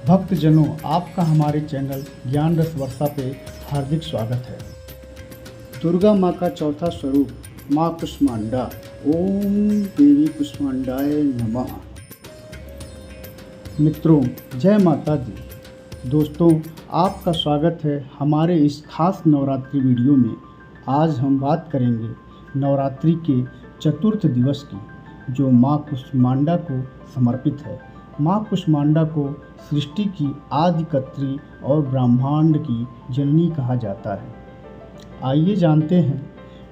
भक्तजनों, आपका हमारे चैनल ज्ञान रस वर्षा पे हार्दिक स्वागत है। दुर्गा माँ का चौथा स्वरूप माँ कुष्मांडा। ओम देवी कुष्मांडाय नमः। मित्रों, जय माता दी। दोस्तों, आपका स्वागत है हमारे इस खास नवरात्रि वीडियो में। आज हम बात करेंगे नवरात्रि के चतुर्थ दिवस की, जो माँ कुष्मांडा को समर्पित है। माँ कुष्मांडा को सृष्टि की आदिकर्त्री और ब्रह्मांड की जननी कहा जाता है। आइए जानते हैं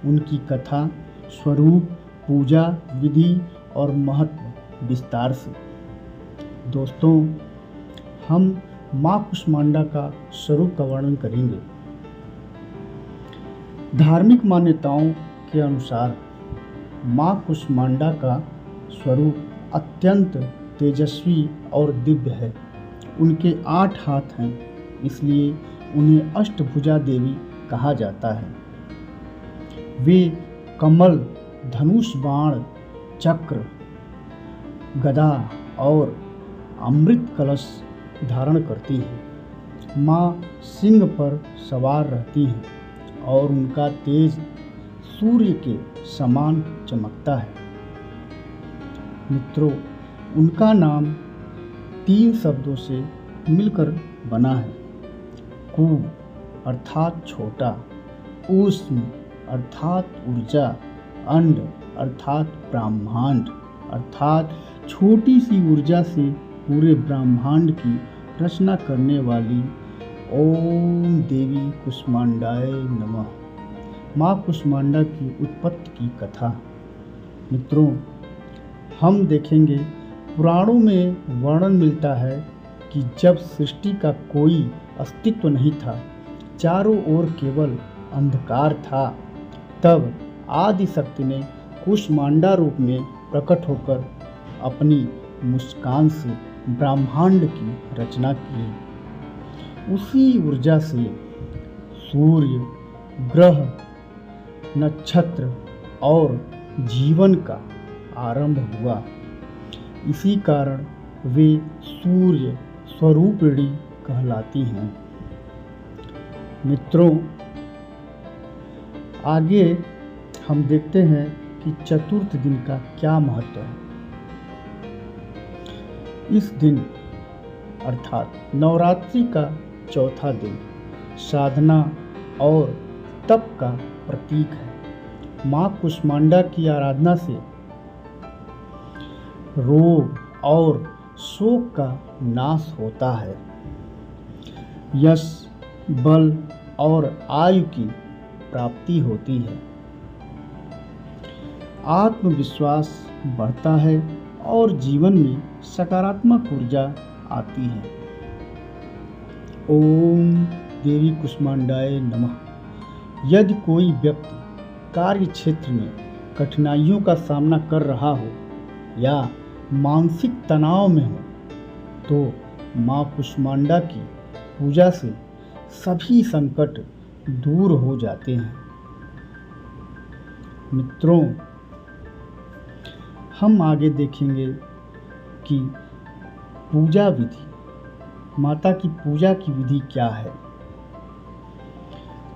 उनकी कथा, स्वरूप, पूजा विधि और महत्व विस्तार से। दोस्तों, हम माँ कुष्मांडा का स्वरूप का वर्णन करेंगे। धार्मिक मान्यताओं के अनुसार माँ कुष्मांडा का स्वरूप अत्यंत तेजस्वी और दिव्य है। उनके 8 हाथ हैं, इसलिए उन्हें अष्टभुजा देवी कहा जाता है। वे कमल, धनुष, बाण, चक्र, गदा और अमृत कलश धारण करती हैं। माँ सिंह पर सवार रहती हैं और उनका तेज सूर्य के समान चमकता है। मित्रों, उनका नाम 3 शब्दों से मिलकर बना है। कु अर्थात छोटा, ऊष्म अर्थात ऊर्जा, अंड अर्थात ब्रह्मांड अर्थात छोटी सी ऊर्जा से पूरे ब्रह्मांड की रचना करने वाली ओम देवी कुष्मांडाय नमः। माँ कुष्मांडा की उत्पत्ति की कथा। मित्रों, हम देखेंगे पुराणों में वर्णन मिलता है कि जब सृष्टि का कोई अस्तित्व नहीं था, चारों ओर केवल अंधकार था, तब आदिशक्ति ने कुष्मांडा रूप में प्रकट होकर अपनी मुस्कान से ब्रह्मांड की रचना की। उसी ऊर्जा से सूर्य, ग्रह, नक्षत्र और जीवन का आरंभ हुआ। इसी कारण वे सूर्य स्वरूपिणी कहलाती हैं। मित्रों, आगे हम देखते हैं कि चतुर्थ दिन का क्या महत्व है। इस दिन अर्थात नवरात्रि का चौथा दिन साधना और तप का प्रतीक है। माँ कुष्मांडा की आराधना से रोग और शोक का नाश होता है। यश, बल और आयु की प्राप्ति होती है। आत्मविश्वास बढ़ता है और जीवन में सकारात्मक ऊर्जा आती है। ओम देवी कुष्मांडाय नमः। यदि कोई व्यक्ति कार्य क्षेत्र में कठिनाइयों का सामना कर रहा हो या मानसिक तनाव में हो, तो माँ कुष्मांडा की पूजा से सभी संकट दूर हो जाते हैं। मित्रों, हम आगे देखेंगे कि पूजा विधि, माता की पूजा की विधि क्या है।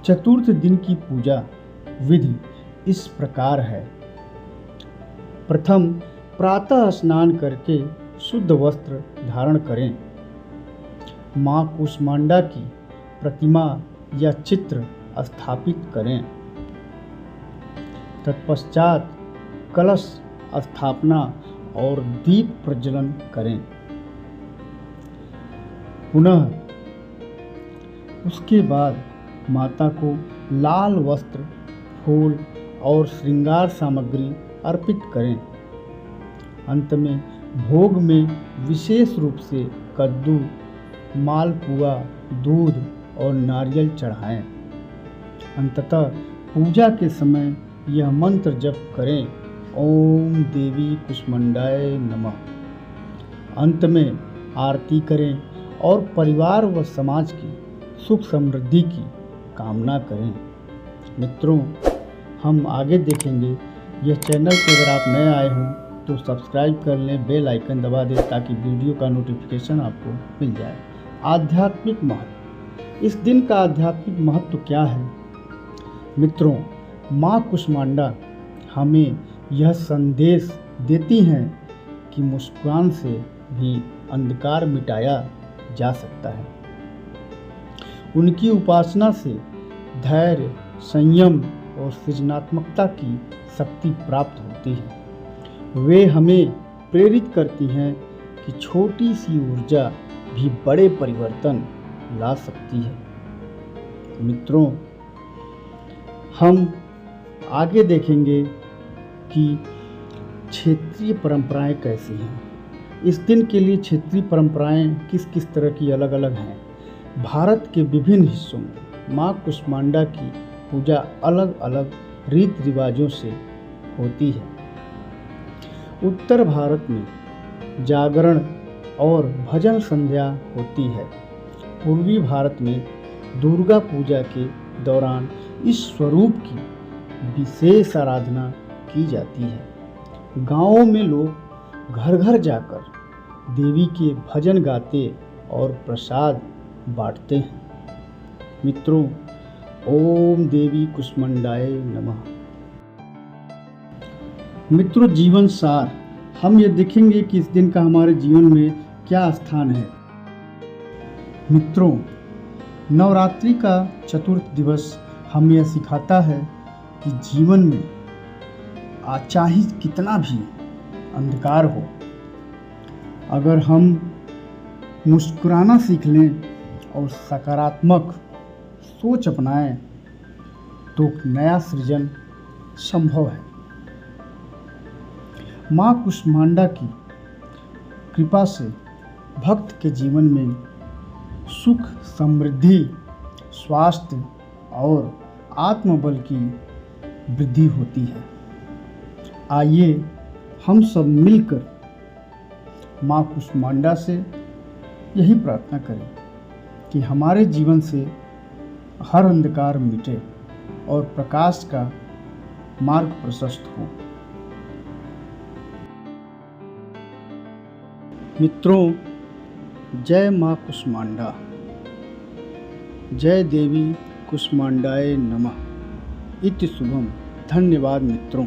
चतुर्थ दिन की पूजा विधि इस प्रकार है। प्रथम, प्रातः स्नान करके शुद्ध वस्त्र धारण करें। माँ कुष्मांडा की प्रतिमा या चित्र स्थापित करें। तत्पश्चात कलश स्थापना और दीप प्रज्वलन करें। पुनः उसके बाद माता को लाल वस्त्र, फूल और श्रृंगार सामग्री अर्पित करें। अंत में भोग में विशेष रूप से कद्दू, मालपुआ, दूध और नारियल चढ़ाएं। अंततः पूजा के समय यह मंत्र जप करें, ओम देवी कुष्मांडाय नमः। अंत में आरती करें और परिवार व समाज की सुख समृद्धि की कामना करें। मित्रों, हम आगे देखेंगे। यह चैनल पर अगर आप नए आए हों तो सब्सक्राइब कर लें, बेल आइकन दबा दें ताकि वीडियो का नोटिफिकेशन आपको मिल जाए। आध्यात्मिक महत्व। इस दिन का आध्यात्मिक महत्व क्या है? मित्रों, माँ कुष्मांडा हमें यह संदेश देती हैं कि मुस्कान से भी अंधकार मिटाया जा सकता है। उनकी उपासना से धैर्य, संयम और सृजनात्मकता की शक्ति प्राप्त होती है। वे हमें प्रेरित करती हैं कि छोटी सी ऊर्जा भी बड़े परिवर्तन ला सकती है। मित्रों, हम आगे देखेंगे कि क्षेत्रीय परंपराएं कैसी हैं। इस दिन के लिए क्षेत्रीय परंपराएं किस किस तरह की अलग अलग हैं। भारत के विभिन्न हिस्सों में माँ कुष्मांडा की पूजा अलग अलग रीति रिवाजों से होती है। उत्तर भारत में जागरण और भजन संध्या होती है। पूर्वी भारत में दुर्गा पूजा के दौरान इस स्वरूप की विशेष आराधना की जाती है। गांवों में लोग घर घर जाकर देवी के भजन गाते और प्रसाद बांटते हैं। मित्रों, ओम देवी कुष्मांडाय नमः। मित्रों, जीवन सार। हम ये देखेंगे कि इस दिन का हमारे जीवन में क्या स्थान है। मित्रों, नवरात्रि का चतुर्थ दिवस हमें यह सिखाता है कि जीवन में चाहे कितना भी अंधकार हो, अगर हम मुस्कुराना सीख लें और सकारात्मक सोच अपनाएं तो नया सृजन संभव है। माँ कुष्मांडा की कृपा से भक्त के जीवन में सुख, समृद्धि, स्वास्थ्य और आत्मबल की वृद्धि होती है। आइए हम सब मिलकर माँ कुष्मांडा से यही प्रार्थना करें कि हमारे जीवन से हर अंधकार मिटे और प्रकाश का मार्ग प्रशस्त हो। मित्रों, जय माँ कुष्मांडा। जय देवी कुष्मांडाय नमः। इति शुभम। धन्यवाद मित्रों।